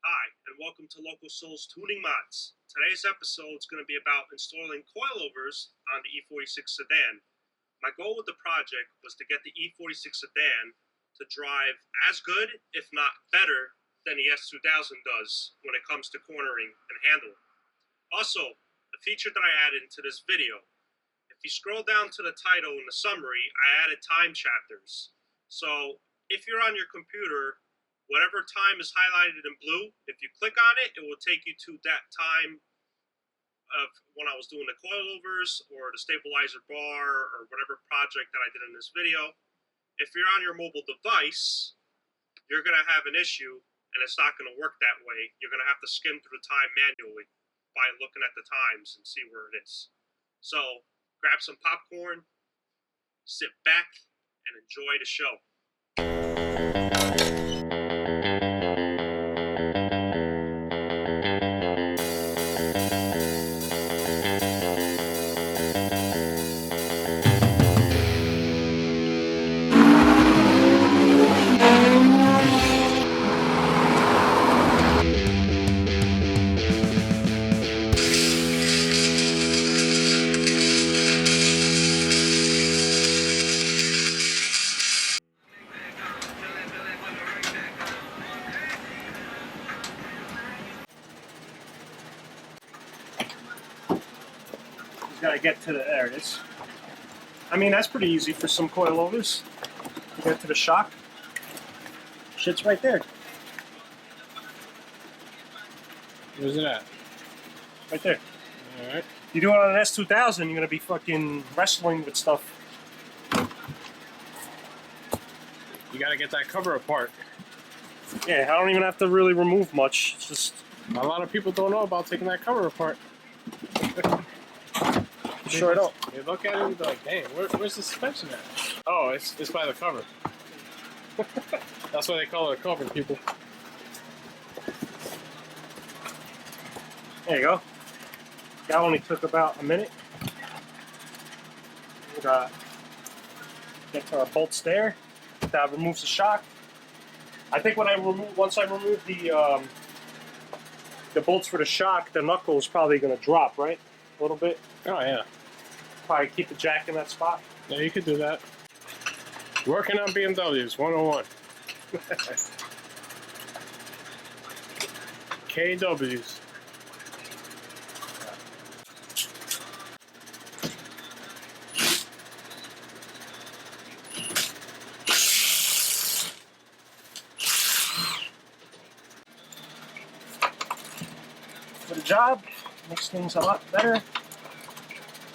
Hi, and welcome to Loco Tuning Mods. Today's episode is going to be about installing coilovers on the E46 sedan. My goal with the project was to get the E46 sedan to drive as good, if not better, than the S2000 does when it comes to cornering and handling. Also, a feature that I added into this video. If you scroll down to the title in the summary, I added time chapters. So, if you're on your computer, whatever time is highlighted in blue, if you click on it, it will take you to that time of when I was doing the coilovers or the stabilizer bar or whatever project that I did in this video. If you're on your mobile device, you're going to have an issue and it's not going to work that way. You're going to have to skim through the time manually by looking at the times and see where it is. So grab some popcorn, sit back, and enjoy the show. Gotta get to the, there it is. I mean, that's pretty easy for some coilovers. Get to the shock. Shit's right there. Where's it at? Right there. Alright. You do it on an S2000, you're gonna be fucking wrestling with stuff. You gotta get that cover apart. Yeah, I don't even have to really remove much. It's just A lot of people don't know about taking that cover apart. sure I don't. They look at it and be like, dang, where's the suspension at? Oh, it's by the cover. That's why they call it a cover, people. There you go. That only took about a minute. We got get to our bolts there. That removes the shock. I think when once I remove the bolts for the shock, the knuckle is probably going to drop, right? A little bit. Oh yeah. Probably keep the jack in that spot. Yeah, you could do that. Working on BMWs 101. KWs. For the job, makes things a lot better.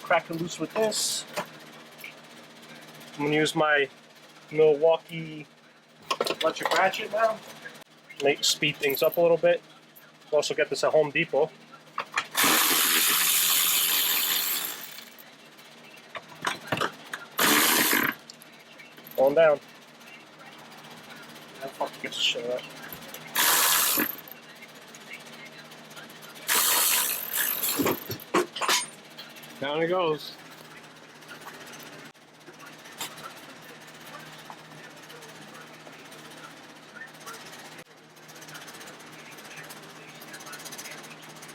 Crack it loose with this. I'm going to use my Milwaukee electric ratchet now. Speed things up a little bit. We'll also get this at Home Depot. Going down. That fucking gets the shit out. Down it goes.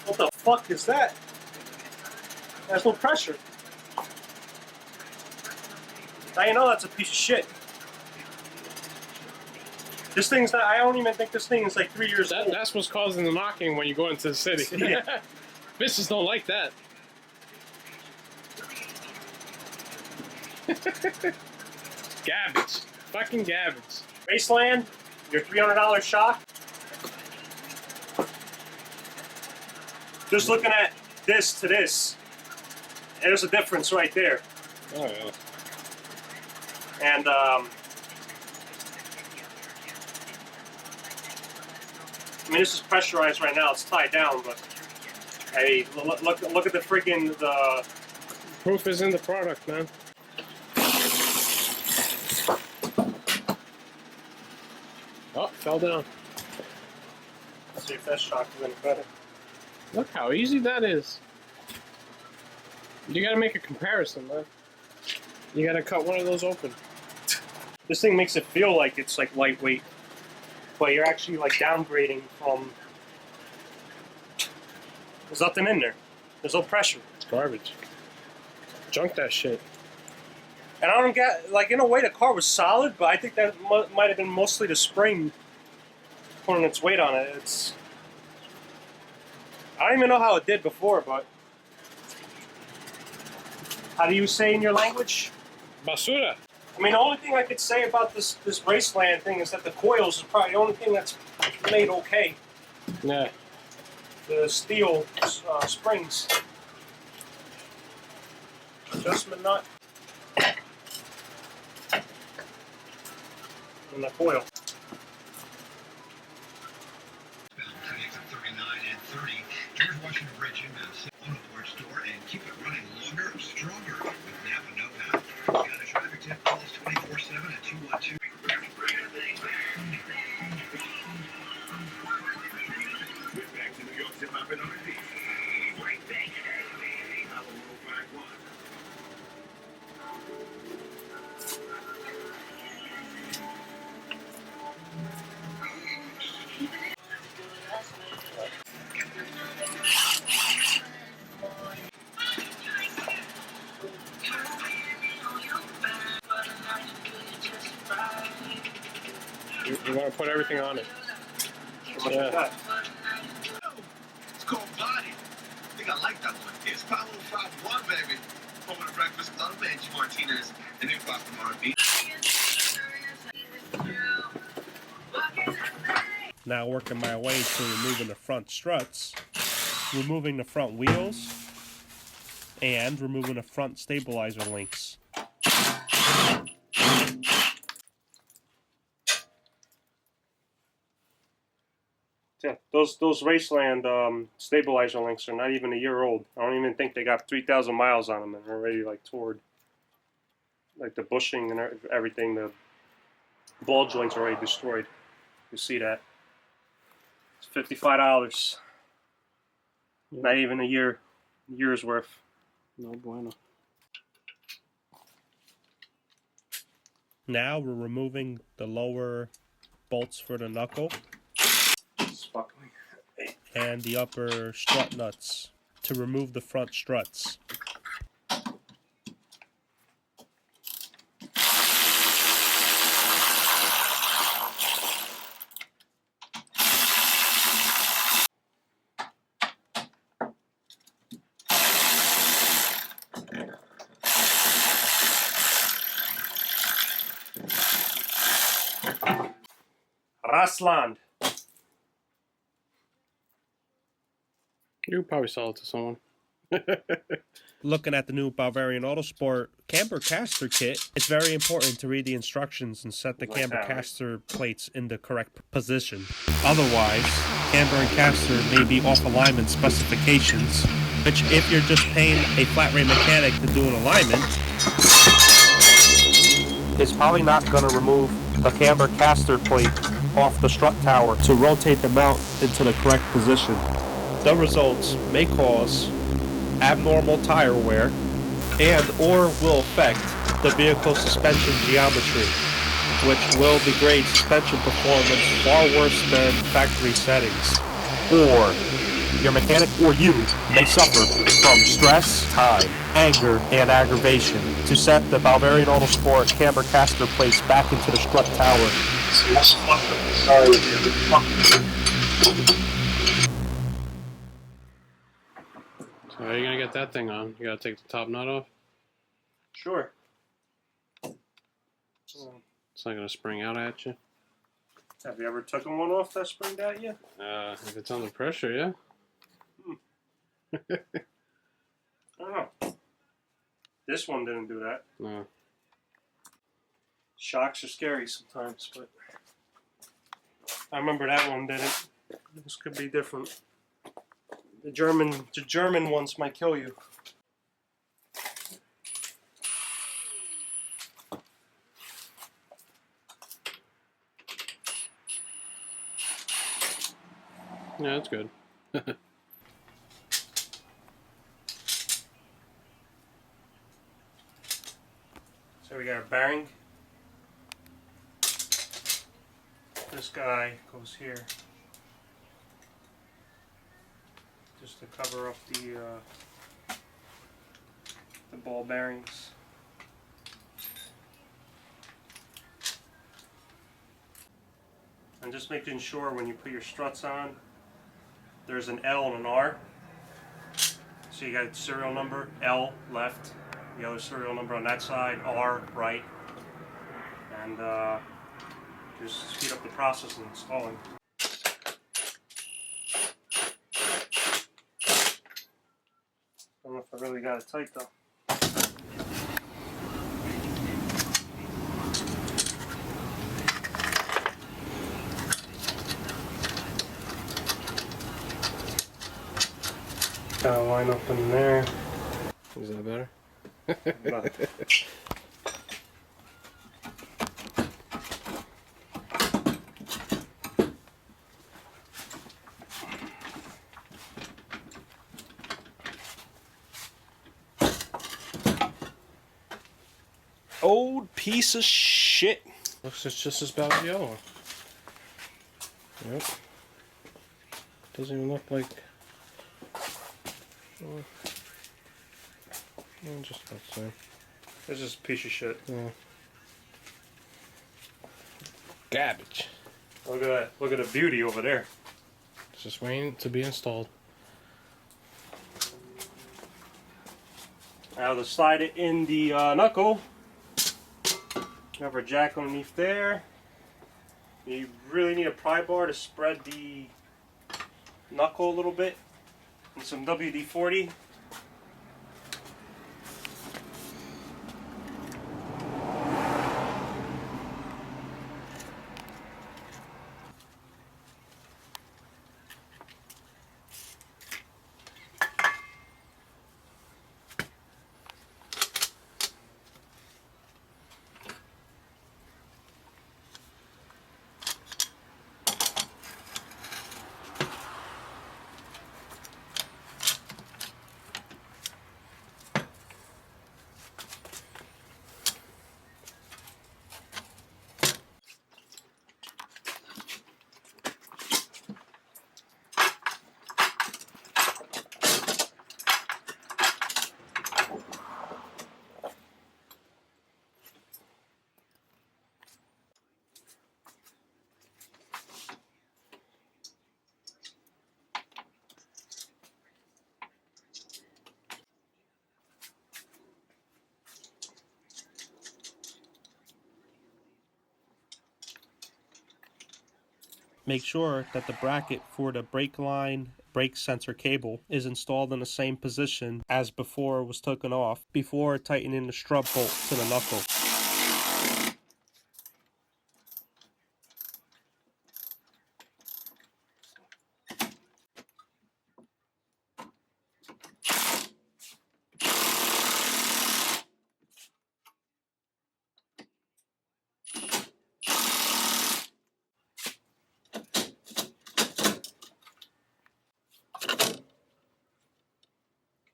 What the fuck is that? There's no pressure. Now you know that's a piece of shit. This thing's not, I don't even think this thing is like 3 years old. That's what's causing the knocking when you go into the city. Yeah. Bitches don't like that. Garbage. Fucking garbage. Raceland, your $300 shock. Just looking at this to this, there's a difference right there. Oh yeah. And I mean, this is pressurized right now. It's tied down, but hey, look at the freaking the Proof is in the product, man. Oh, fell down. Let's see if that shock is any better. Look how easy that is. You gotta make a comparison, man. You gotta cut one of those open. This thing makes it feel like it's like lightweight, but you're actually like downgrading from There's nothing in there. There's no pressure. It's garbage. Junk that shit. And I don't get, like, in a way the car was solid, but I think that might have been mostly the spring putting its weight on it. I don't even know how it did before, but how do you say in your language? Basura. I mean, the only thing I could say about this Raceland thing is that the coils is probably the only thing that's made okay. Yeah. The steel springs. Adjustment nut. And the coil. Exit 39 and 30, George Washington Bridge inbound Autosport store and keep it running longer, stronger with Napa know-how. Got a traffic tip, call us 24/7 at 212. Back to New York, zip up and R&B. Right back. Hollow Road 51. You want to put everything on it. Yeah. It's called Body. I think I like that one. It's Follow 51, baby. Home of the Breakfast Club, Angie Martinez, and then Pop from R&B. Now working my way to removing the front struts, removing the front wheels, and removing the front stabilizer links. Yeah, those Raceland stabilizer links are not even a year old. I don't even think they got 3,000 miles on them and they're already like toured. Like the bushing and everything, the bulge links are already destroyed. You see that? It's $55. Yeah. Not even a year's worth. No bueno. Now we're removing the lower bolts for the knuckle Just fuck me. and the upper strut nuts to remove the front struts. Rasland. You could probably sell it to someone. Looking at the new Bavarian Autosport camber caster kit, it's very important to read the instructions and set the Like camber that, right? caster plates in the correct position. Otherwise, camber and caster may be off alignment specifications, which if you're just paying a flat rate mechanic to do an alignment, is probably not going to remove the camber caster plate off the strut tower to rotate the mount into the correct position. The results may cause abnormal tire wear and or will affect the vehicle's suspension geometry, which will degrade suspension performance far worse than factory settings. Or your mechanic or you may suffer from stress, time, anger, and aggravation to set the Bavarian Autosport camber caster plates back into the strut tower. So how are you gonna get that thing on? You gotta take the top nut off? Sure. It's not gonna spring out at you. Have you ever taken one off that springed at you? If it's under pressure, yeah. I don't know. This one didn't do that. No. Shocks are scary sometimes, but I remember that one didn't. This could be different. The German ones might kill you. Yeah, that's good. So we got our bearing. This guy goes here. just to cover up the ball bearings. And just making sure when you put your struts on, there's an L and an R. So you got serial number, L left, the other serial number on that side, R right. And just speed up the process of installing. I don't know if I really got it tight though. Gotta line up in there. Is that better? No. Old piece of shit. Looks just as bad as the other one. Yep. Doesn't even look like. Just about the same. This is a piece of shit. Yeah. Garbage. Look at that. Look at the beauty over there. It's just waiting to be installed. Now to slide it in the knuckle. You have our jack underneath there. You really need a pry bar to spread the knuckle a little bit. And some WD-40. Make sure that the bracket for the brake line brake sensor cable is installed in the same position as before it was taken off, before tightening the strut bolt to the knuckle.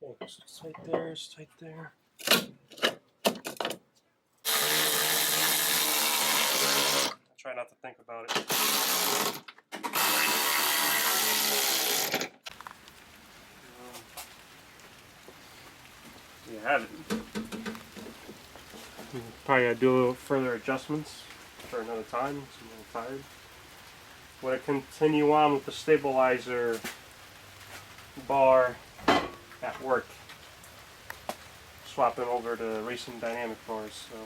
Okay, so it's tight there, it's tight there. Try not to think about it. You have it. Probably gotta do a little further adjustments for another time, so I'm a little tired. We're gonna continue on with the stabilizer bar at work, swapping over to racing dynamic bars, so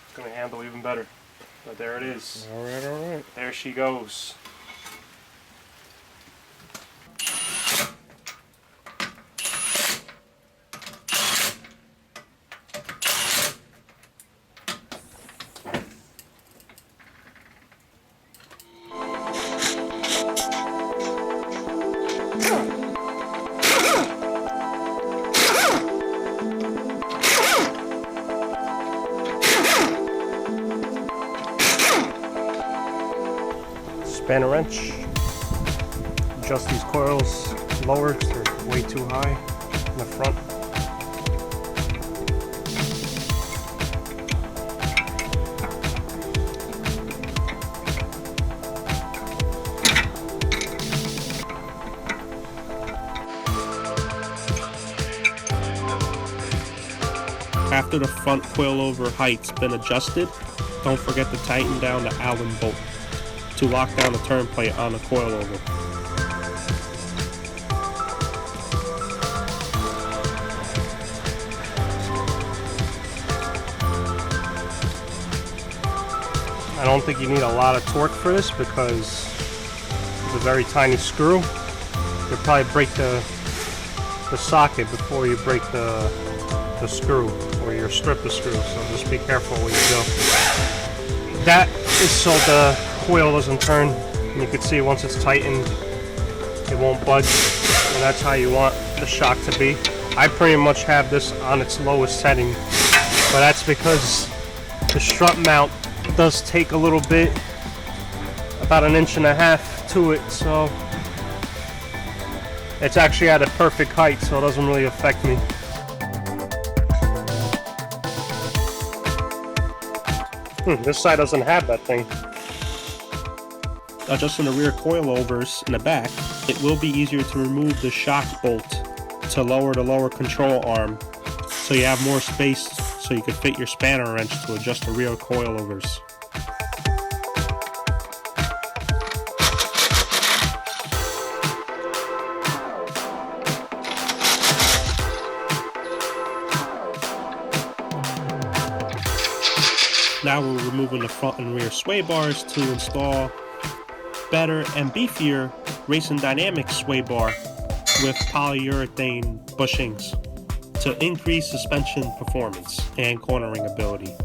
it's gonna handle even better. But there it is. Alright, alright. There she goes. Span a wrench, adjust these coils lower because they're way too high in the front. After the front coilover height's been adjusted, don't forget to tighten down the Allen bolt to lock down the turn plate on the coilover. I don't think you need a lot of torque for this because it's a very tiny screw. You'll probably break the socket before you break the screw, or you strip the screw, so just be careful when you go. That is so the coil doesn't turn, and you can see once it's tightened it won't budge, and that's how you want the shock to be. I pretty much have this on its lowest setting, but that's because the strut mount does take a little bit, about 1.5 inches to it, so it's actually at a perfect height, so it doesn't really affect me. This side doesn't have that thing. Adjusting the rear coilovers in the back, it will be easier to remove the shock bolt to lower the lower control arm, so you have more space so you can fit your spanner wrench to adjust the rear coilovers. Now we're removing the front and rear sway bars to install better and beefier Racing Dynamics sway bar with polyurethane bushings to increase suspension performance and cornering ability.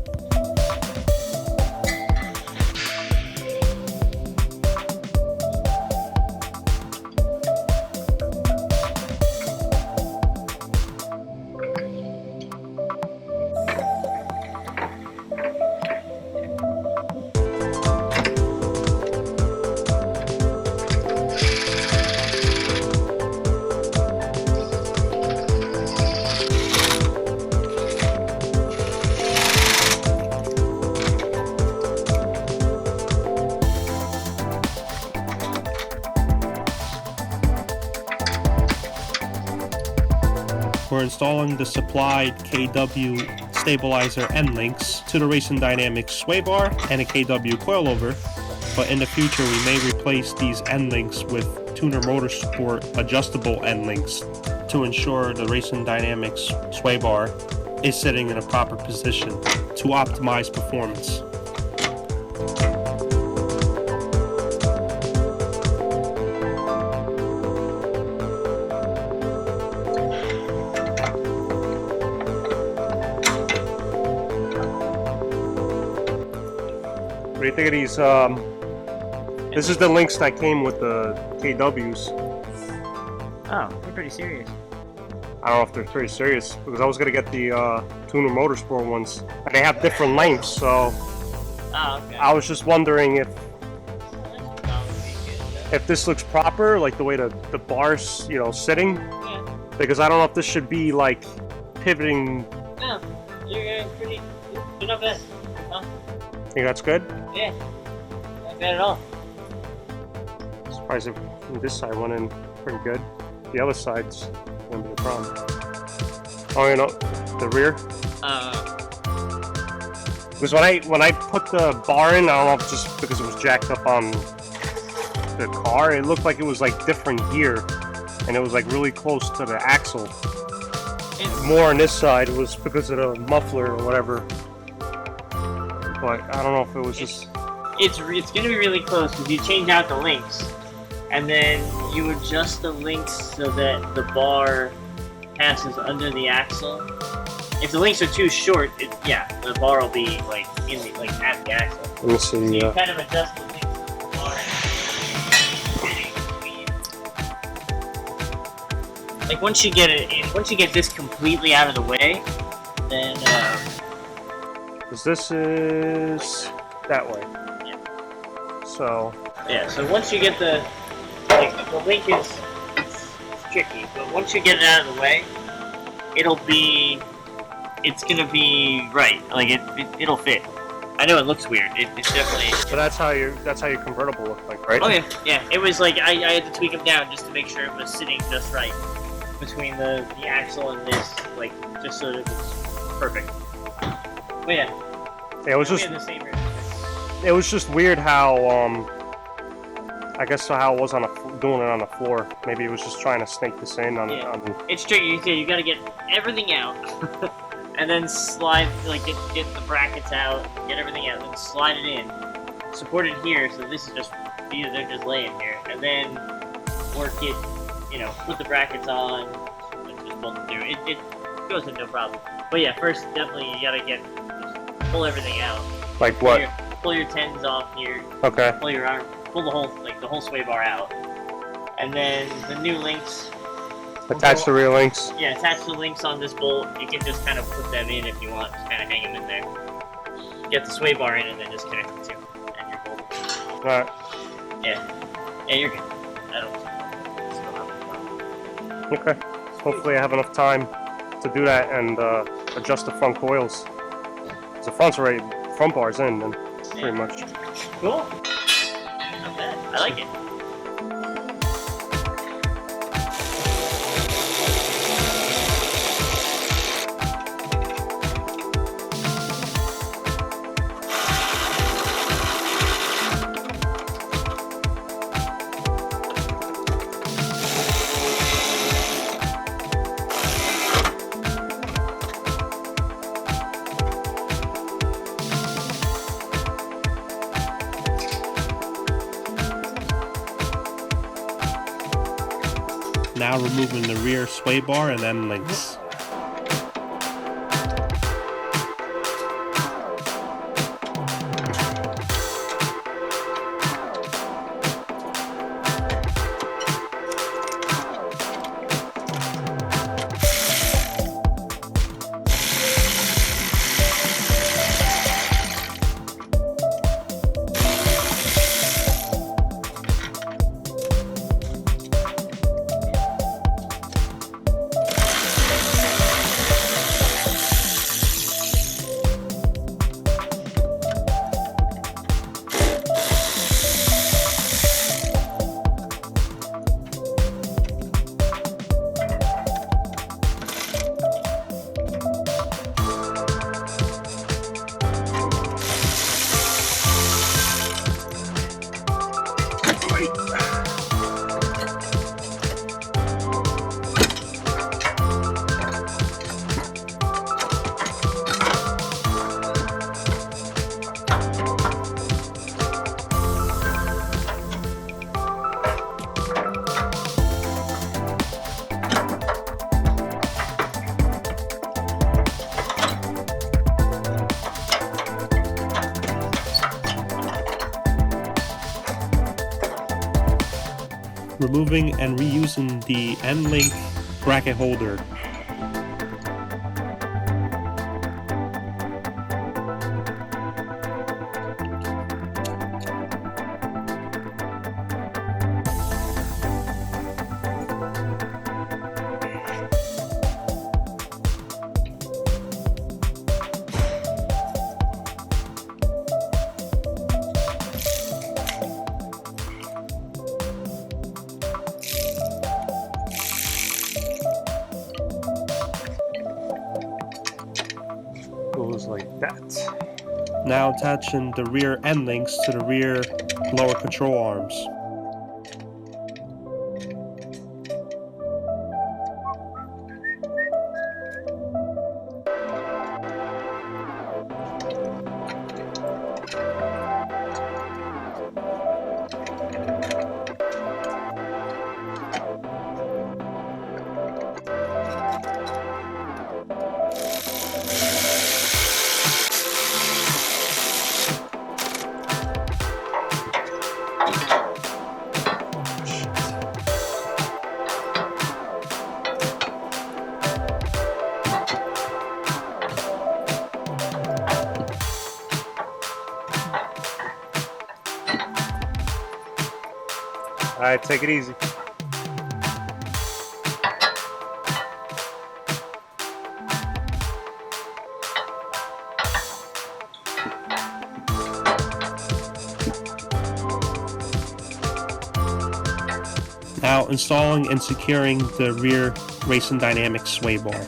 We're installing the supplied KW stabilizer end links to the Racing Dynamics sway bar and a KW coilover, but in the future we may replace these end links with Tuner Motorsport adjustable end links to ensure the Racing Dynamics sway bar is sitting in a proper position to optimize performance. What do you think of these? This is the links that came with the KWs. Oh, they're pretty serious. I don't know if they're pretty serious because I was gonna get the Tuner Motorsport ones, and they have different lengths. So Okay. I was just wondering if this looks proper, like the way the bar's sitting. Yeah. Because I don't know if this should be like pivoting. No, you're not bad. Huh? Think that's good? Yeah. Not bad at all. Surprised if this side went in pretty good. The other side's gonna be a problem. Oh, the rear. Because when I put the bar in, I don't know if just because it was jacked up on the car, it looked like it was like different gear, and it was like really close to the axle. More on this side was because of the muffler or whatever. But I don't know if it was just. It's gonna be really close because you change out the links, and then you adjust the links so that the bar passes under the axle. If the links are too short, the bar will be like at the axle. Let me see. So you kind of adjust the links of the bar. Like once you get this completely out of the way, then. Because this is that way. Yeah. So. Yeah. So once you get the link is it's tricky, but once you get it out of the way, it's gonna be right. Like it'll fit. I know it looks weird. It's definitely. But that's how your convertible looked like, right? Oh yeah. It was like I had to tweak them down just to make sure it was sitting just right between the axle and this, like just so that it was perfect. But yeah, It was we just had the same rear. it was just weird how I guess how it was on doing it on the floor. Maybe it was just trying to snake this in on. Yeah. on It's tricky. You gotta get everything out, and then slide, like get the brackets out, get everything out, then slide it in, support it here. So this is just they're just laying here, and then work it. You know, put the brackets on, and just bolt it through. It goes in no problem. But yeah, first definitely you gotta just pull everything out. like what? Pull your tens off here. Okay. Pull your arm. Pull the whole sway bar out, and then the new links. Attach the rear links. Yeah, attach the links on this bolt. You can just kind of put them in if you want, just kind of hang them in there. Get the sway bar in and then just connect the two, and you're golden. Alright. Yeah, you're good. I don't still have a problem. Okay. Hopefully I have enough time to do that and adjust the front coils. 'Cause the front bar's in, then pretty much. Cool. Not bad. I like it. Now removing the rear sway bar and then links. Removing and reusing the end-link bracket holder. Goes like that. Now attaching the rear end links to the rear lower control arms. Alright, take it easy. Now installing and securing the rear Racing Dynamics sway bar.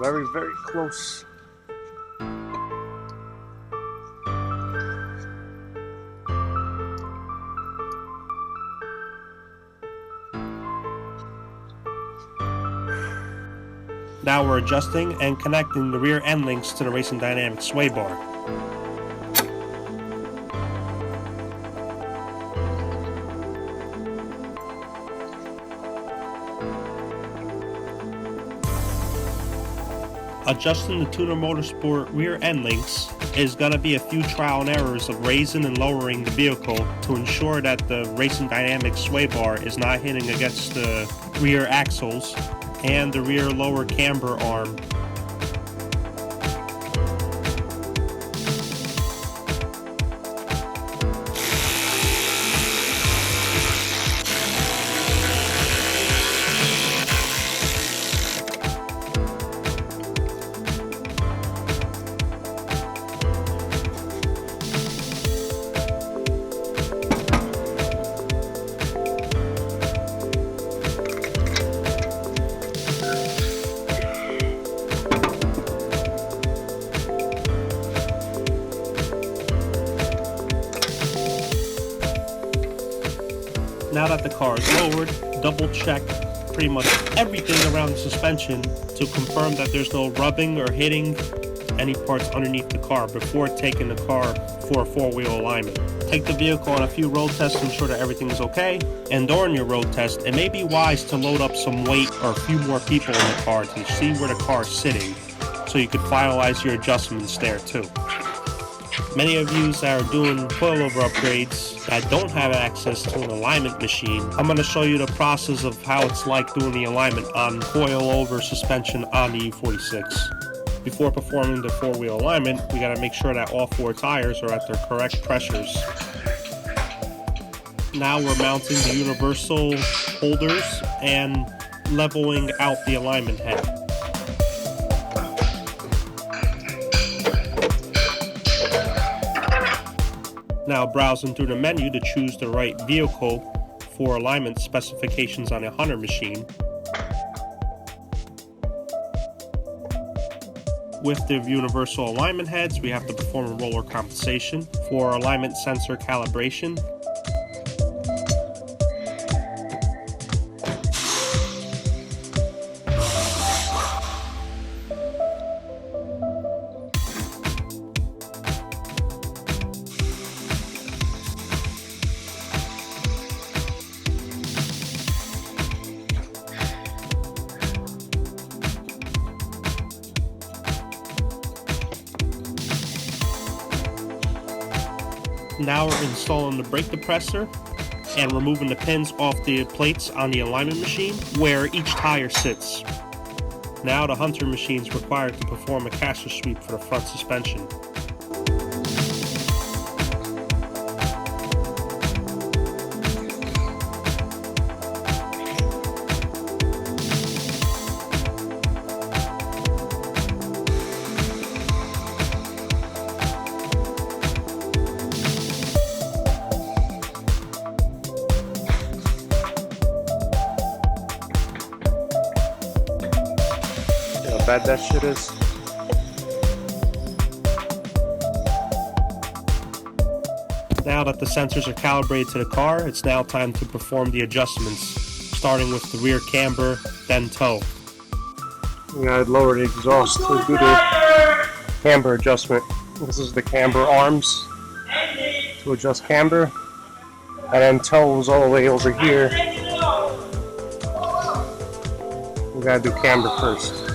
very, very close. Now we're adjusting and connecting the rear end links to the Racing Dynamics sway bar. Adjusting the Tuner Motorsport rear end links is going to be a few trial and errors of raising and lowering the vehicle to ensure that the Racing Dynamics sway bar is not hitting against the rear axles and the rear lower camber arm. Now that the car is lowered, double check pretty much everything around the suspension to confirm that there's no rubbing or hitting any parts underneath the car before taking the car for a four-wheel alignment. Take the vehicle on a few road tests to ensure that everything is okay, and during your road test, it may be wise to load up some weight or a few more people in the car to see where the car is sitting, so you could finalize your adjustments there too. Many of you that are doing coilover upgrades that don't have access to an alignment machine, I'm going to show you the process of how it's like doing the alignment on coilover suspension on the E46. Before performing the four-wheel alignment, we got to make sure that all four tires are at their correct pressures. Now we're mounting the universal holders and leveling out the alignment head. Now browsing through the menu to choose the right vehicle for alignment specifications on a Hunter machine. With the universal alignment heads, we have to perform a roller compensation for alignment sensor calibration. Now we're installing the brake depressor and removing the pins off the plates on the alignment machine where each tire sits. Now the Hunter machine is required to perform a caster sweep for the front suspension. How bad that shit is. Now that the sensors are calibrated to the car, it's now time to perform the adjustments, starting with the rear camber, then toe. I'm gonna lower the exhaust to do the camber adjustment. This is the camber arms to adjust camber, and then toes all the way over here. We gotta do camber first.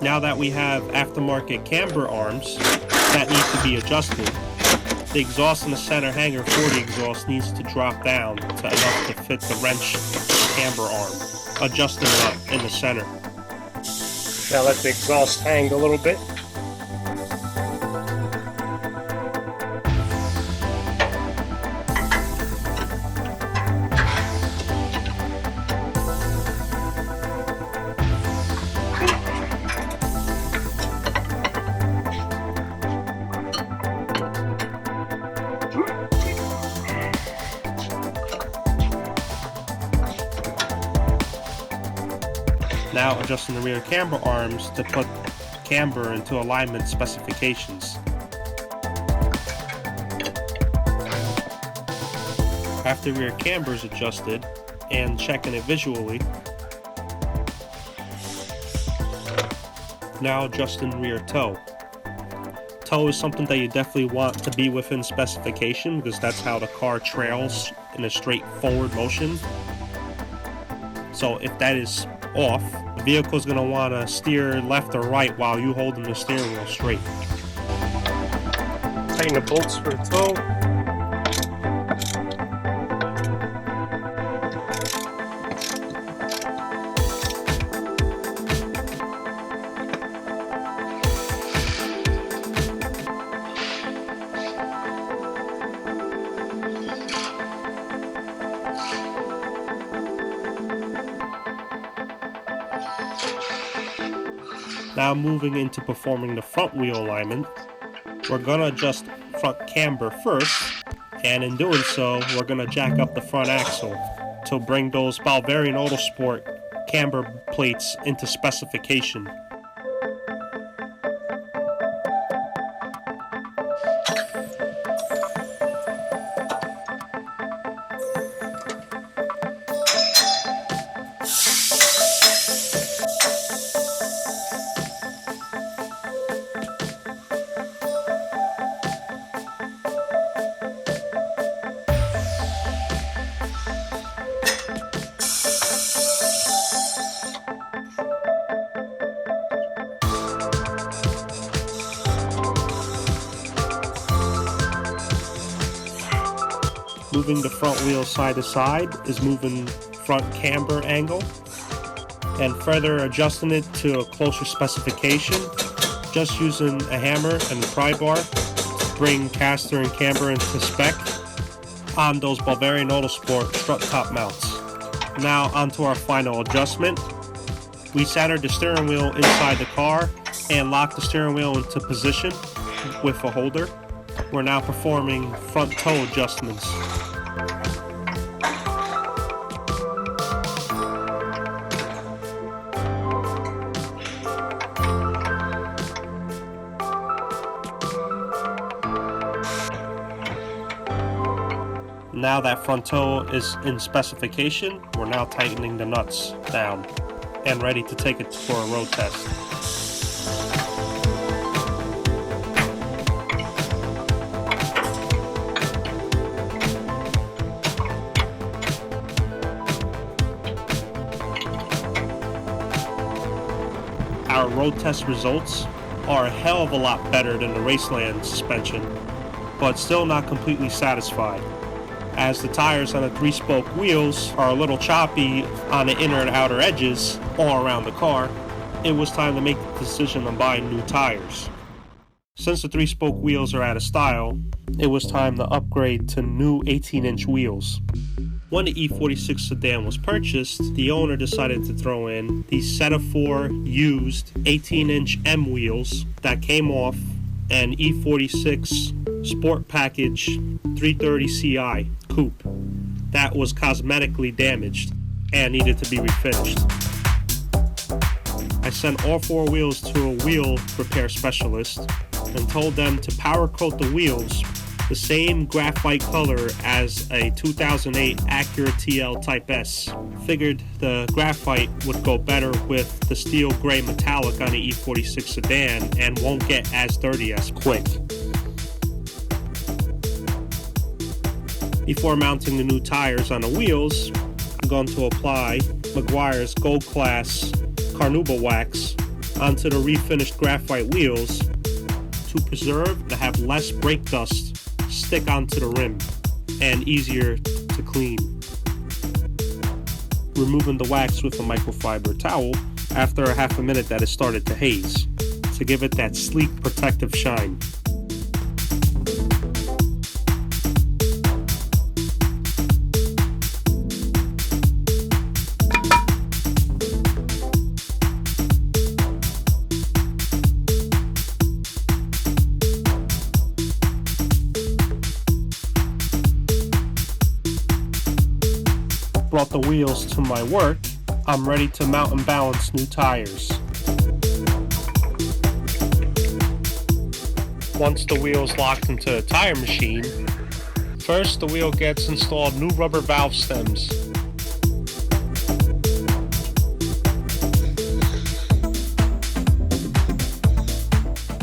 Now that we have aftermarket camber arms that need to be adjusted, the exhaust in the center hanger for the exhaust needs to drop down to enough to fit the wrench camber arm, adjusting it up in the center. Now let the exhaust hang a little bit. Now adjusting the rear camber arms to put camber into alignment specifications. After rear camber is adjusted and checking it visually, now adjusting rear toe. Toe is something that you definitely want to be within specification because that's how the car trails in a straight forward motion. So if that is off, the vehicle is going to want to steer left or right while you holding the steering wheel straight. Tighten the bolts for the toe. Now moving into performing the front wheel alignment, we're going to adjust front camber first, and in doing so, we're going to jack up the front axle to bring those Bavarian Autosport camber plates into specification. Moving the front wheel side to side is moving front camber angle, and further adjusting it to a closer specification, just using a hammer and a pry bar to bring caster and camber into spec on those Bavarian Autosport strut top mounts. Now onto our final adjustment. We centered the steering wheel inside the car and locked the steering wheel into position with a holder. We're now performing front toe adjustments. Now that front toe is in specification, we're now tightening the nuts down and ready to take it for a road test. Our road test results are a hell of a lot better than the Raceland suspension, but still not completely satisfied, as the tires on the 3-spoke wheels are a little choppy on the inner and outer edges all around the car. It was time to make the decision on buying new tires. Since the 3-spoke wheels are out of style, it was time to upgrade to new 18-inch wheels. When the E46 sedan was purchased, the owner decided to throw in these set of 4 used 18-inch M wheels that came off an E46 Sport Package 330 Ci coupe that was cosmetically damaged and needed to be refinished. I sent all 4 wheels to a wheel repair specialist and told them to powder coat the wheels the same graphite color as a 2008 Acura TL Type S. Figured the graphite would go better with the steel gray metallic on the E46 sedan and won't get as dirty as quick. Before mounting the new tires on the wheels, I'm going to apply Meguiar's Gold Class Carnauba wax onto the refinished graphite wheels to preserve to have less brake dust stick onto the rim and easier to clean. Removing the wax with a microfiber towel after a half a minute that it started to haze to give it that sleek protective shine. Brought the wheels to my work I'm ready to mount and balance new tires. Once the wheel's locked into the tire machine, first the wheel gets installed new rubber valve stems.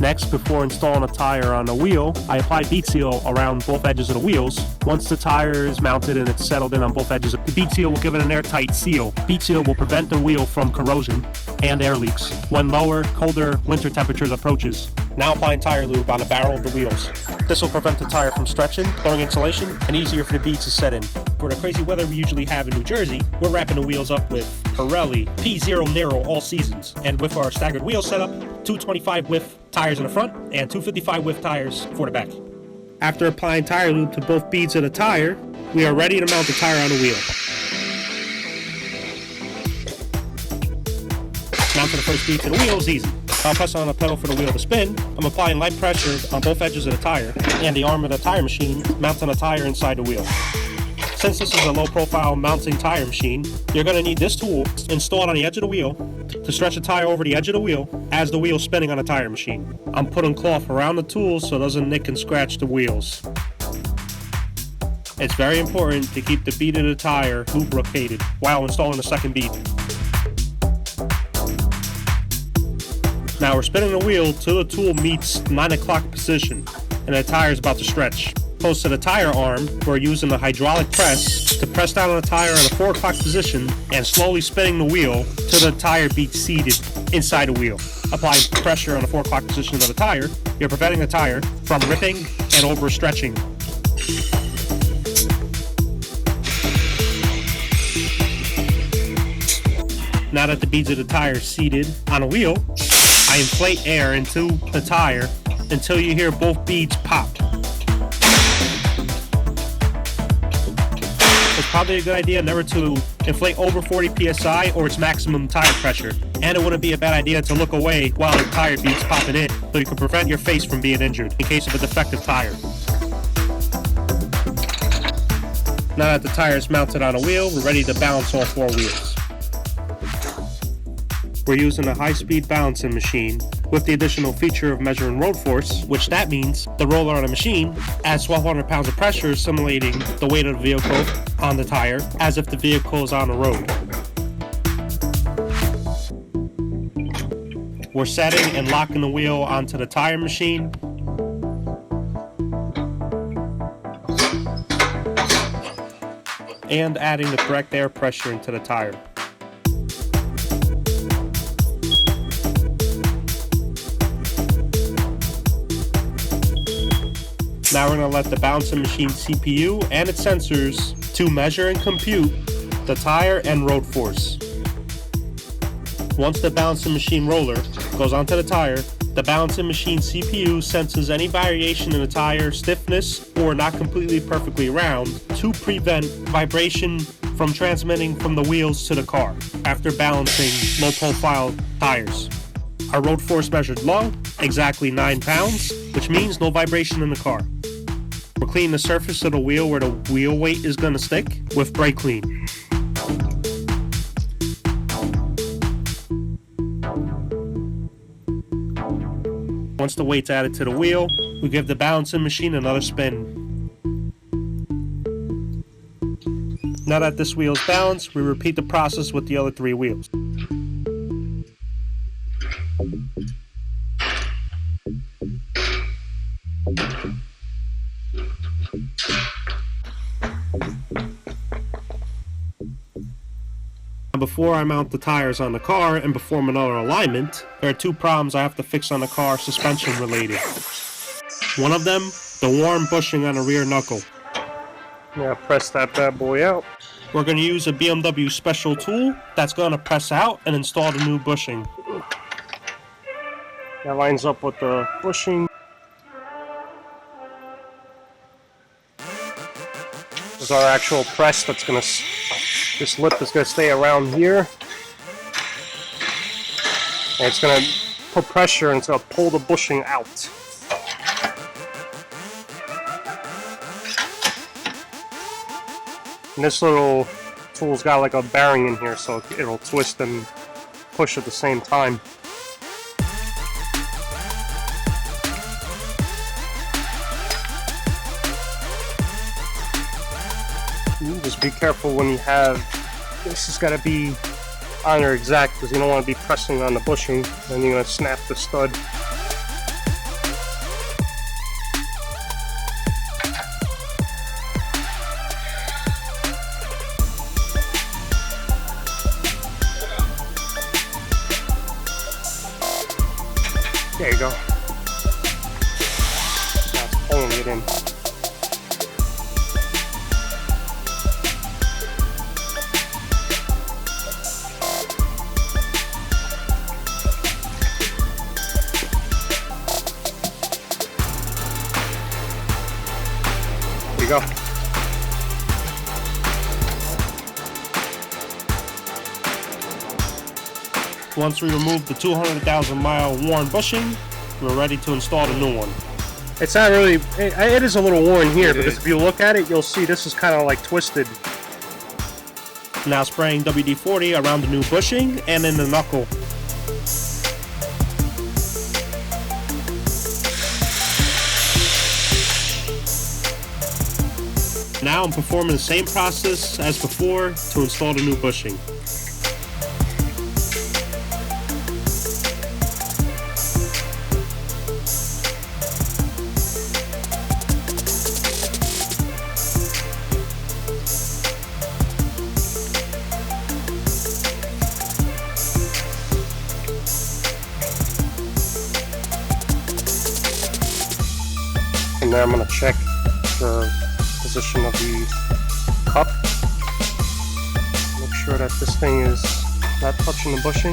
Next, before installing a tire on the wheel, I apply bead seal around both edges of the wheels. Once the tire is mounted and it's settled in on both edges, the bead seal will give it an airtight seal. Bead seal will prevent the wheel from corrosion and air leaks when lower, colder winter temperatures approaches. Now applying tire lube on the barrel of the wheels. This will prevent the tire from stretching, throwing insulation, and easier for the beads to set in. For the crazy weather we usually have in New Jersey, we're wrapping the wheels up with Pirelli P0 Nero all seasons. And with our staggered wheel setup, 225 width tires in the front and 255 width tires for the back. After applying tire lube to both beads of the tire, we are ready to mount the tire on the wheel. Mounting the first bead to the wheel is easy. I'll press on the pedal for the wheel to spin. I'm applying light pressure on both edges of the tire and the arm of the tire machine, mounting the tire inside the wheel. Since this is a low profile mounting tire machine, you're going to need this tool installed on the edge of the wheel to stretch the tire over the edge of the wheel as the wheel's spinning on the tire machine. I'm putting cloth around the tool so it doesn't nick and scratch the wheels. It's very important to keep the bead of the tire lubricated while installing the second bead. Now we're spinning the wheel till the tool meets 9 o'clock position and the tire is about to stretch. Close to the tire arm, we're using the hydraulic press to press down on the tire in a 4 o'clock position and slowly spinning the wheel till the tire beats seated inside the wheel. Applying pressure on the 4 o'clock position of the tire, you're preventing the tire from ripping and overstretching. Now that the beads of the tire are seated on a wheel, I inflate air into the tire until you hear both beads pop. It's probably a good idea never to inflate over 40 psi or its maximum tire pressure. And it wouldn't be a bad idea to look away while the tire beads popping in so you can prevent your face from being injured in case of a defective tire. Now that the tire is mounted on a wheel, we're ready to balance all 4 wheels. We're using a high-speed balancing machine with the additional feature of measuring road force, which that means the roller on the machine adds 1,200 pounds of pressure, simulating the weight of the vehicle on the tire as if the vehicle is on the road. We're setting and locking the wheel onto the tire machine. And adding the correct air pressure into the tire. Now we're going to let the balancing machine CPU and its sensors to measure and compute the tire and road force. Once the balancing machine roller goes onto the tire, the balancing machine CPU senses any variation in the tire stiffness or not completely perfectly round to prevent vibration from transmitting from the wheels to the car after balancing low profile tires. Our road force measured low, exactly 9 pounds, which means no vibration in the car. We're cleaning the surface of the wheel where the wheel weight is going to stick with brake clean. Once the weight's added to the wheel, we give the balancing machine another spin. Now that this wheel is balanced, we repeat the process with the other 3 wheels. Before I mount the tires on the car and perform another alignment, there are 2 problems I have to fix on the car suspension related. One of them, the worn bushing on the rear knuckle. Now press that bad boy out. We're going to use a BMW special tool that's going to press out and install the new bushing. That lines up with the bushing. There's our actual press that's going to... This lip is going to stay around here. And it's going to put pressure and it's going to pull the bushing out. And this little tool's got like a bearing in here, so it'll twist and push at the same time. Just be careful when you have, this has got to be on there exact, because you don't want to be pressing on the bushing, then you're going to snap the stud. There you go. Now it's pulling it in. There you go. Once we remove the 200,000 mile worn bushing, we're ready to install the new one. It's not really, it is a little worn here, because if you look at it, you'll see this is kind of like twisted. Now spraying WD-40 around the new bushing and in the knuckle. Now I'm performing the same process as before to install the new bushing. And then I'm going to check the position of the cup. Make sure that this thing is not touching the bushing.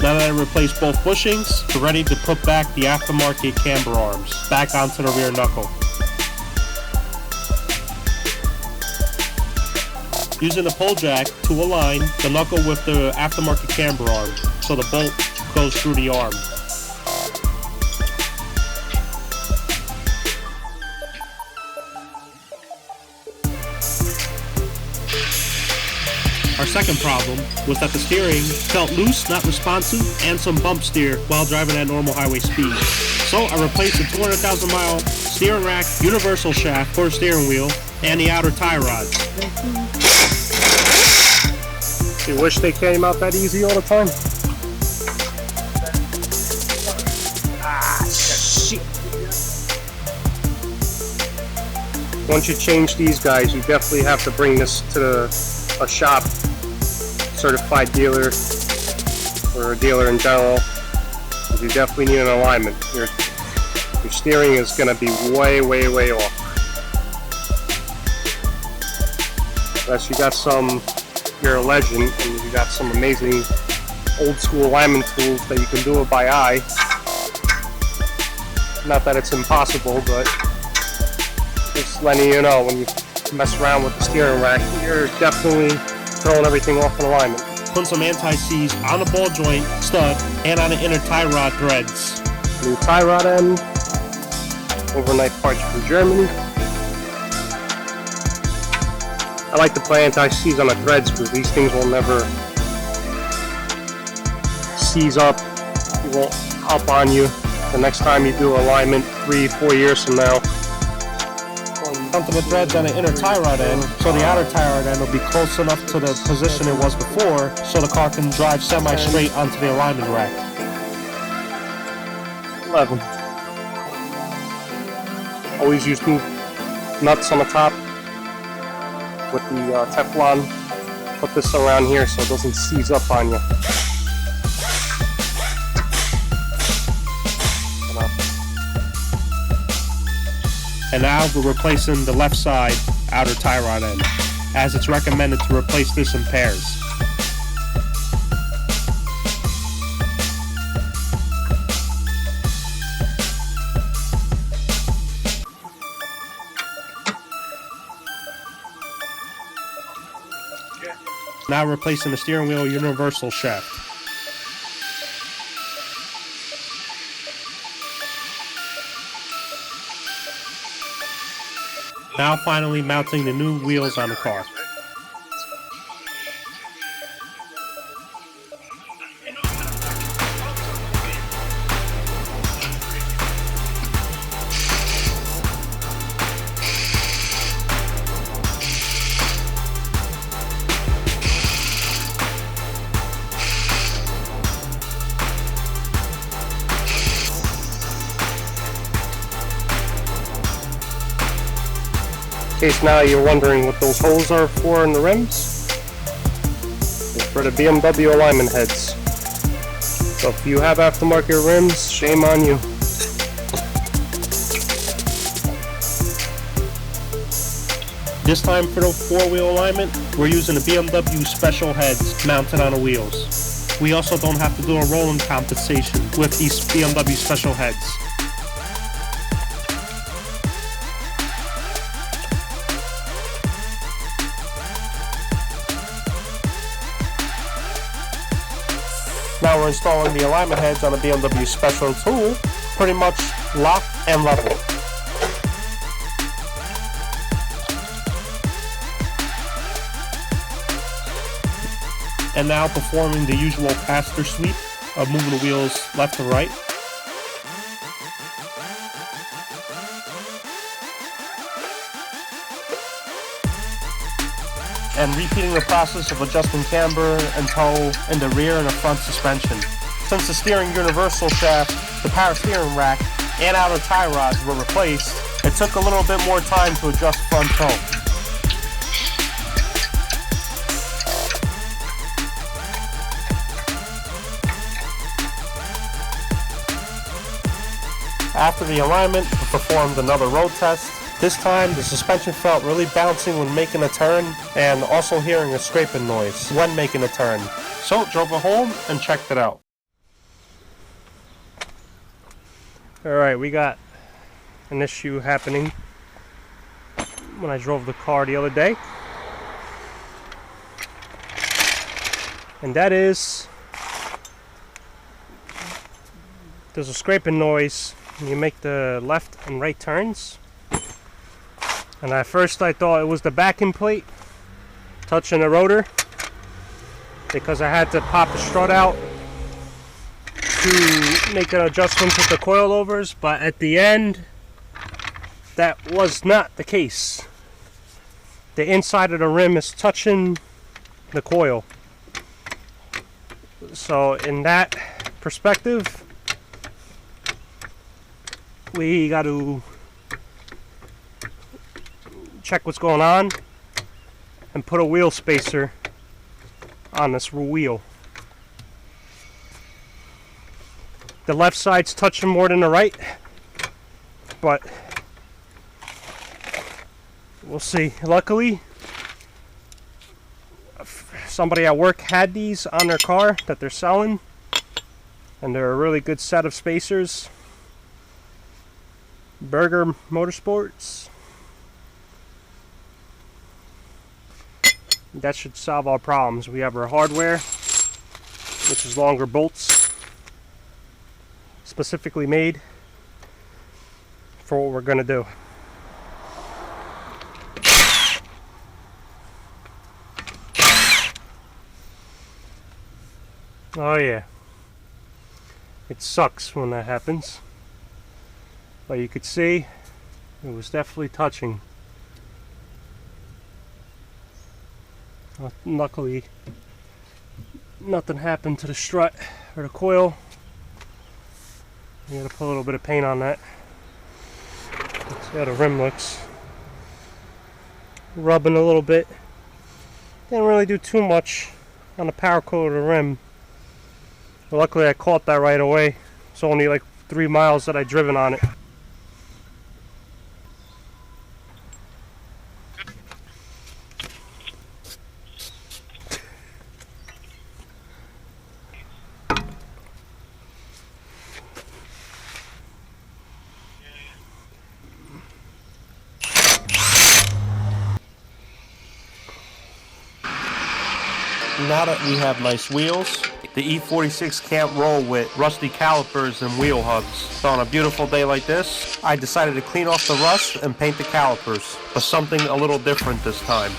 Now that I replaced both bushings, we're ready to put back the aftermarket camber arms back onto the rear knuckle. Using the pull jack to align the knuckle with the aftermarket camber arm so the bolt goes through the arm. Our second problem was that the steering felt loose, not responsive, and some bump steer while driving at normal highway speed. So I replaced the 200,000 mile steering rack universal shaft for the steering wheel and the outer tie rods. You wish they came out that easy all the time? Ah, shit. Once you change these guys, you definitely have to bring this to a shop, certified dealer, or a dealer in general. You definitely need an alignment. Your steering is going to be way, way, way off. Unless you got you're a legend and you got some amazing old school alignment tools that you can do it by eye. Not that it's impossible, but just letting you know, when you mess around with the steering rack, you're definitely throwing everything off in alignment. Put some anti-seize on the ball joint stud and on the inner tie rod threads. New tie rod end, overnight parts from Germany. I like to put anti-seize on the threads because these things will never seize up. It won't up on you. The next time you do alignment 3-4 years from now, onto the threads on the inner tie rod end, so the outer tie rod end will be close enough to the position it was before, so the car can drive semi-straight onto the alignment rack. 11. Always use new nuts on the top with the Teflon. Put this around here so it doesn't seize up on you. And now we're replacing the left side outer tie rod end, as it's recommended to replace this in pairs. Now replacing the steering wheel universal shaft. Now finally mounting the new wheels on the car. In case now you're wondering what those holes are for in the rims, it's for the BMW alignment heads. So if you have aftermarket rims, shame on you. This time for the 4-wheel alignment, we're using the BMW special heads mounted on the wheels. We also don't have to do a rolling compensation with these BMW special heads. Now we're installing the alignment heads on the BMW special tool, pretty much lock and level. And now performing the usual caster sweep of moving the wheels left to right. And repeating the process of adjusting camber and toe in the rear and the front suspension. Since the steering universal shaft, the power steering rack, and outer tie rods were replaced, it took a little bit more time to adjust front toe. After the alignment, we performed another road test. This time, the suspension felt really bouncing when making a turn, and also hearing a scraping noise when making a turn. So, drove it home and checked it out. Alright, we got an issue happening when I drove the car the other day. And that is, there's a scraping noise when you make the left and right turns. And at first I thought it was the backing plate touching the rotor, because I had to pop the strut out to make an adjustment with the coilovers, but at the end that was not the case. The inside of the rim is touching the coil. So in that perspective, we got to check what's going on and put a wheel spacer on this wheel. The left side's touching more than the right, but we'll see. Luckily, somebody at work had these on their car that they're selling, and they're a really good set of spacers. Burger Motorsports. That should solve our problems. We have our hardware, which is longer bolts, specifically made for what we're going to do. Oh yeah, it sucks when that happens, but you could see it was definitely touching. Luckily, nothing happened to the strut or the coil. You gotta put a little bit of paint on that. Let's see how the rim looks. Rubbing a little bit. Didn't really do too much on the power coat of the rim. But luckily I caught that right away. It's only like 3 miles that I'd driven on it. Now that we have nice wheels, the E46 can't roll with rusty calipers and wheel hubs. So on a beautiful day like this, I decided to clean off the rust and paint the calipers, but something a little different this time.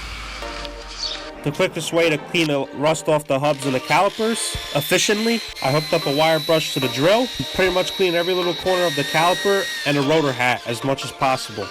The quickest way to clean the rust off the hubs and the calipers efficiently, I hooked up a wire brush to the drill and pretty much cleaned every little corner of the caliper and the rotor hat as much as possible.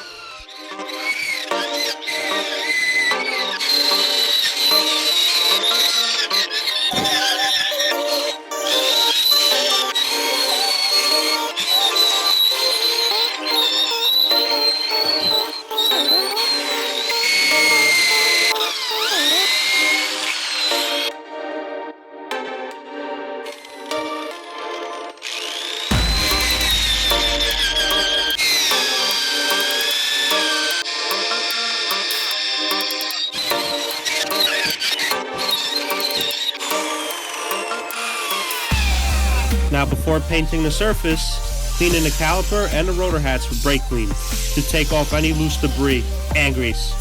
Now before painting the surface, cleaning the caliper and the rotor hats with brake clean to take off any loose debris and grease.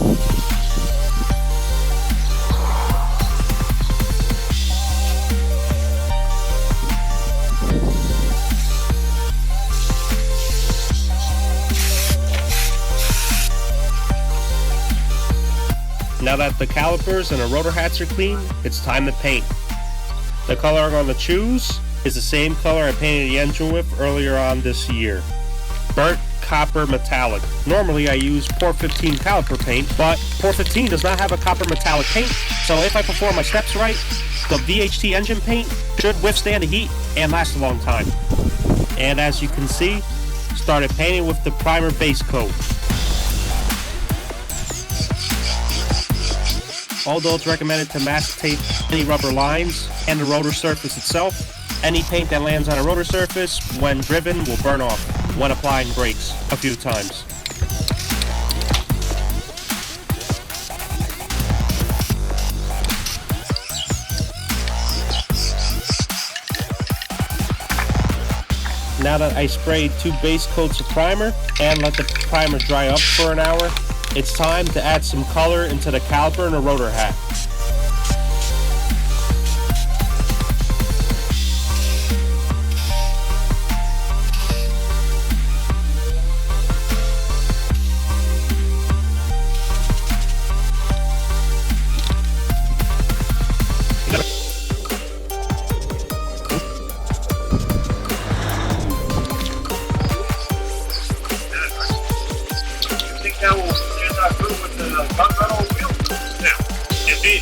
Now that the calipers and the rotor hats are clean, it's time to paint. The color I'm going to choose is the same color I painted the engine with earlier on this year. Burnt copper metallic. Normally I use Port 15 caliper paint, but Port 15 does not have a copper metallic paint, so if I perform my steps right, the VHT engine paint should withstand the heat and last a long time. And as you can see, started painting with the primer base coat. Although it's recommended to mask tape any rubber lines and the rotor surface itself, any paint that lands on a rotor surface when driven will burn off when applying brakes a few times. Now that I sprayed 2 base coats of primer and let the primer dry up for an hour, it's time to add some color into the caliper and the rotor hat.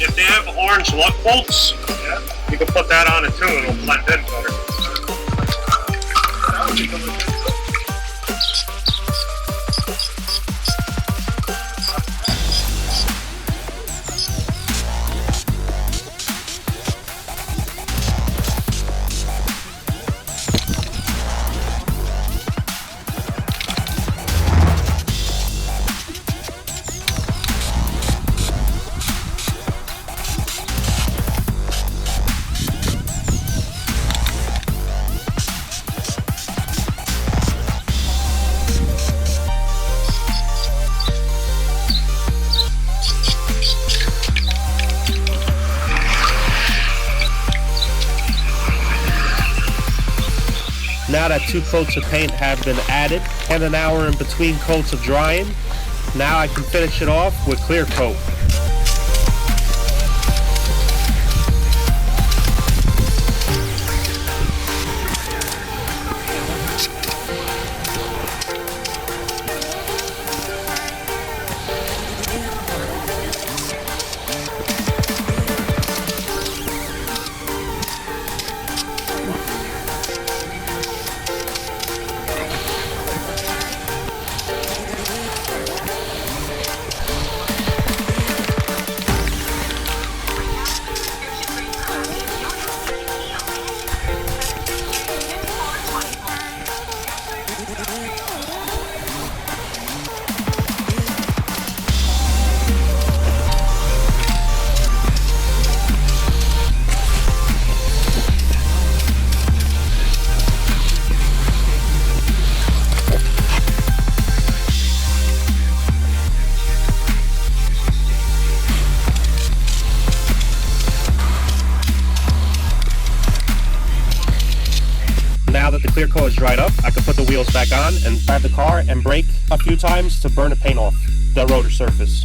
If they have orange lug bolts, you can put that on it too and it'll blend in better. Now that 2 coats of paint have been added and an hour in between coats of drying, now I can finish it off with clear coat. Now that the clear coat is dried up, I can put the wheels back on and drive the car and brake a few times to burn the paint off the rotor surface.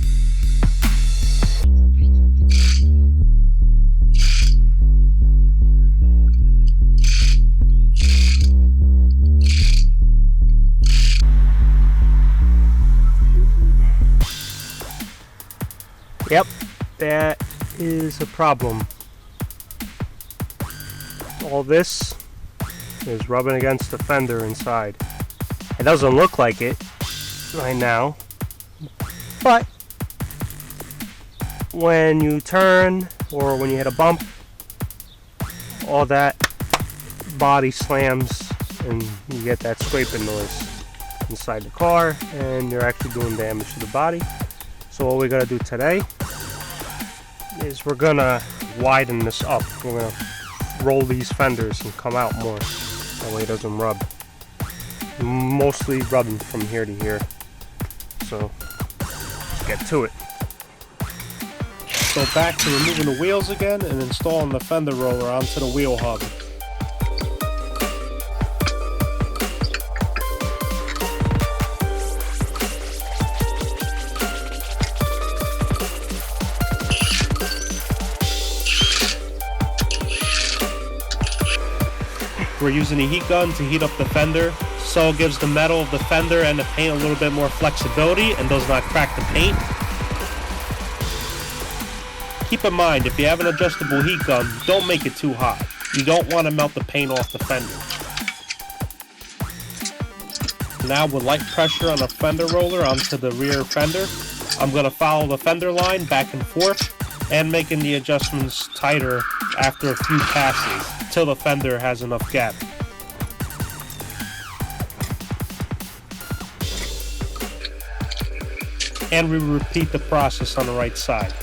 Yep, that is a problem. All this is rubbing against the fender inside. It doesn't look like it right now, but when you turn or when you hit a bump, all that body slams and you get that scraping noise inside the car, and you're actually doing damage to the body. So what we're gonna do today is we're gonna widen this up. We're gonna roll these fenders and come out more. That way it doesn't rub. Mostly rubbing from here to here. So let's get to it. So back to removing the wheels again and installing the fender roller onto the wheel hub. We're using a heat gun to heat up the fender, so it gives the metal of the fender and the paint a little bit more flexibility and does not crack the paint. Keep in mind, if you have an adjustable heat gun, don't make it too hot. You don't want to melt the paint off the fender. Now with light pressure on the fender roller onto the rear fender, I'm going to follow the fender line back and forth and making the adjustments tighter after a few passes till the fender has enough gap. And we repeat the process on the right side.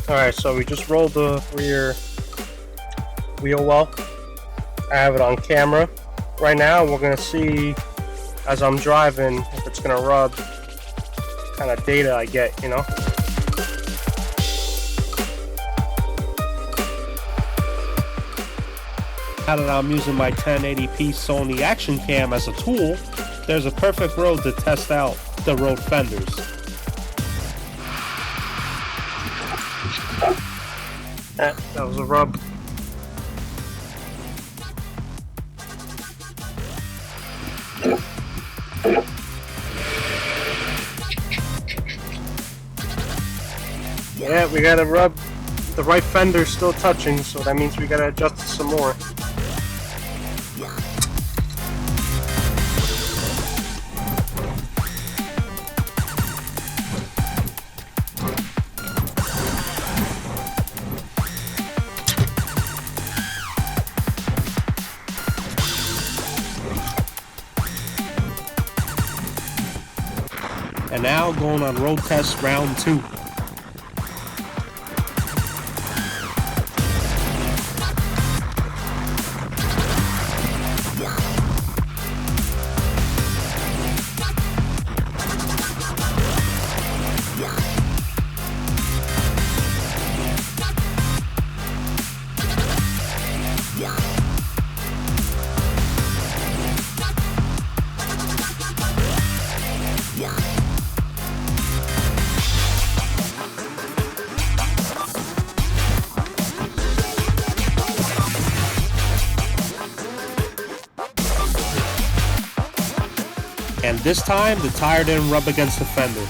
Alright, so we just rolled the rear wheel well. I have it on camera. Right now we're going to see as I'm driving if it's going to rub, kind of data I get, you know. Now that I'm using my 1080p Sony Action Cam as a tool, there's a perfect road to test out the road fenders. That was a rub. Yeah, we gotta rub. The right fender's still touching, so that means we gotta adjust it some more. And now going on road test round 2. And this time, the tire didn't rub against the fender.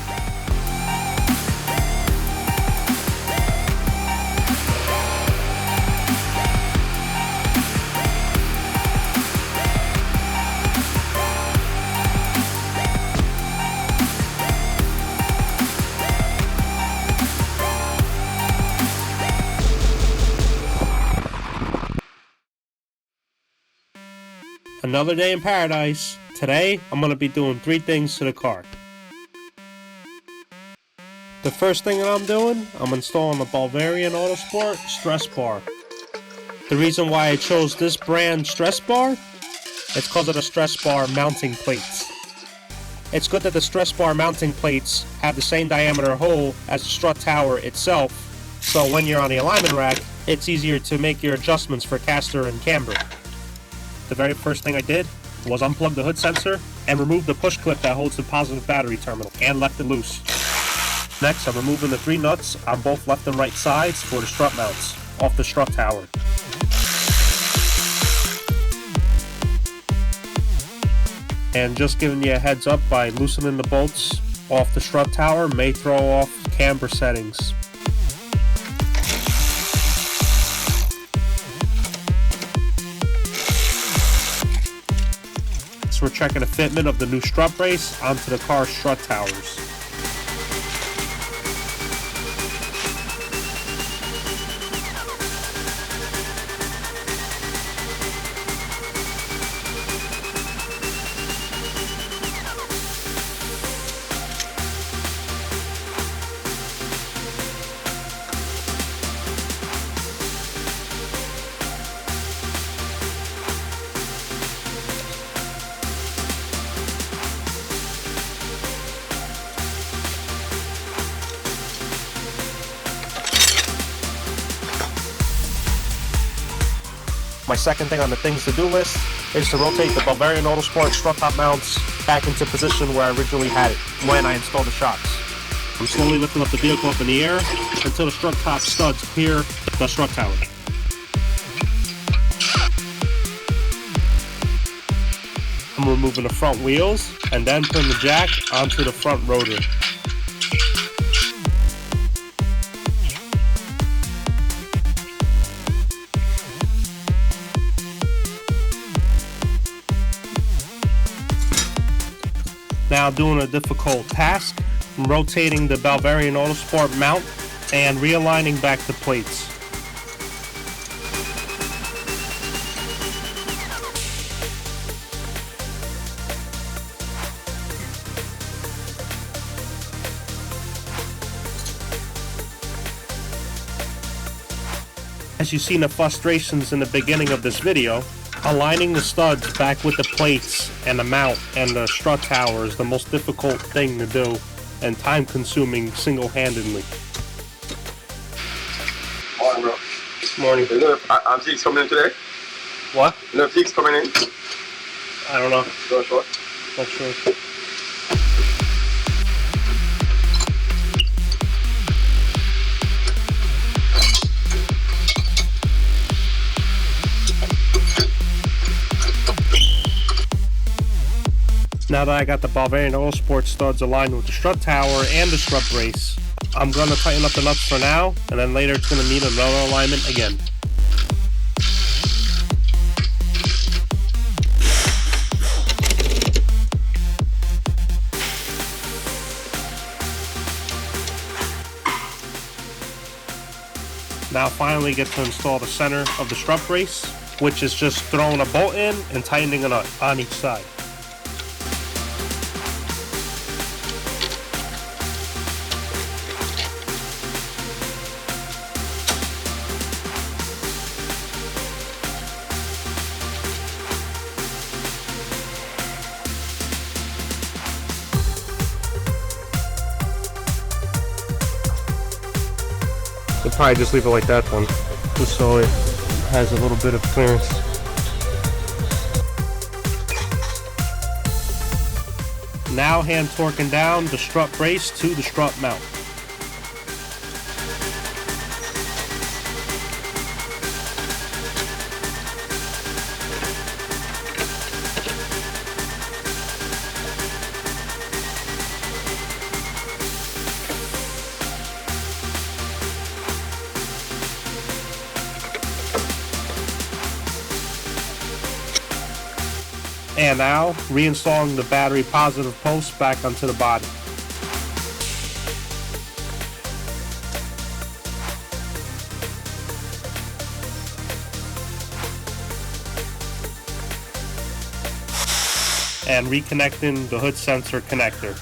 Another day in paradise. Today, I'm going to be doing 3 things to the car. The first thing that I'm doing, I'm installing the Bavarian Autosport stress bar. The reason why I chose this brand stress bar, it's because of the stress bar mounting plates. It's good that the stress bar mounting plates have the same diameter hole as the strut tower itself, so when you're on the alignment rack, it's easier to make your adjustments for caster and camber. The very first thing I did was unplug the hood sensor and remove the push clip that holds the positive battery terminal and left it loose. Next, I'm removing the 3 nuts on both left and right sides for the strut mounts off the strut tower. And just giving you a heads up, by loosening the bolts off the strut tower may throw off camber settings. So we're checking the fitment of the new strut brace onto the car's strut towers. My second thing on the things to do list is to rotate the Bavarian Autosport strut top mounts back into position where I originally had it when I installed the shocks. I'm slowly lifting up the vehicle up in the air until the strut top studs clear the strut tower. I'm removing the front wheels and then putting the jack onto the front rotor. Now doing a difficult task, I'm rotating the Bavarian Autosport mount and realigning back the plates. As you've seen the frustrations in the beginning of this video, aligning the studs back with the plates and the mount and the strut tower is the most difficult thing to do and time consuming single-handedly. Morning, bro. Morning. You know, I'm Zeke's coming in today. What? You know if Zeke's coming in? I don't know. Not sure. Not sure. Now that I got the Bavarian Autosport studs aligned with the strut tower and the strut brace, I'm going to tighten up the nuts for now, and then later it's going to need another alignment again. Now finally get to install the center of the strut brace, which is just throwing a bolt in and tightening a nut on each side. We'll probably just leave it like that then, just so it has a little bit of clearance. Now hand torquing down the strut brace to the strut mount. And now, reinstalling the battery positive post back onto the body. And reconnecting the hood sensor connector.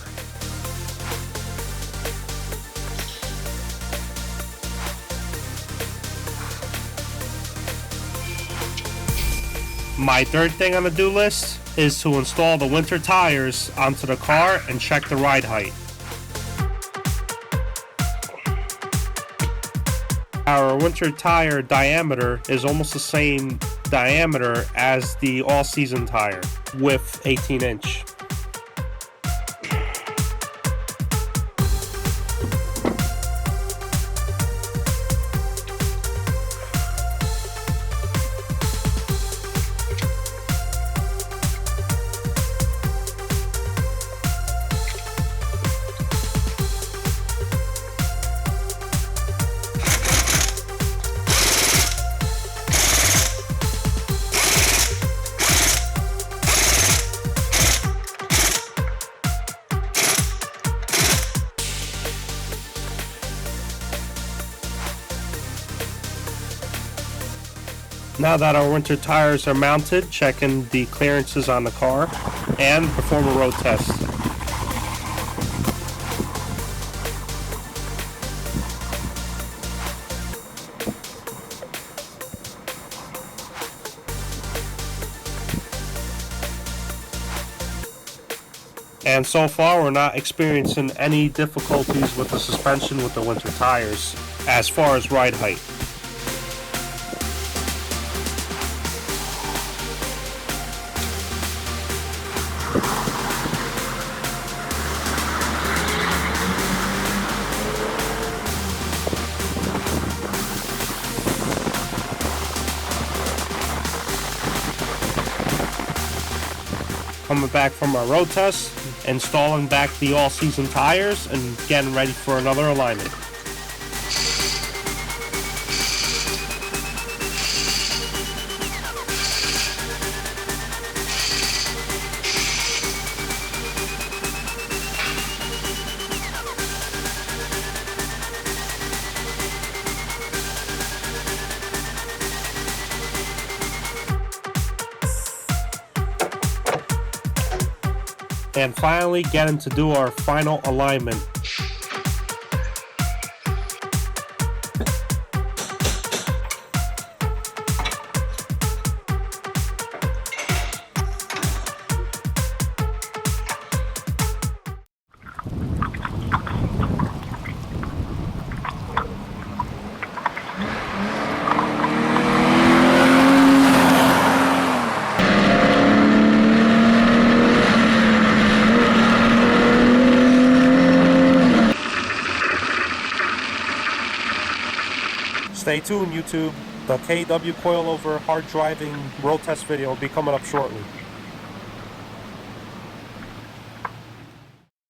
My third thing on the do list is to install the winter tires onto the car and check the ride height. Our winter tire diameter is almost the same diameter as the all-season tire, with 18-inch. Now that our winter tires are mounted, checking the clearances on the car and perform a road test. And so far we're not experiencing any difficulties with the suspension with the winter tires as far as ride height. Coming back from our road test, installing back the all-season tires, and getting ready for another alignment. And finally getting to do our final alignment. Stay tuned, YouTube. The KW Coilover hard driving road test video will be coming up shortly.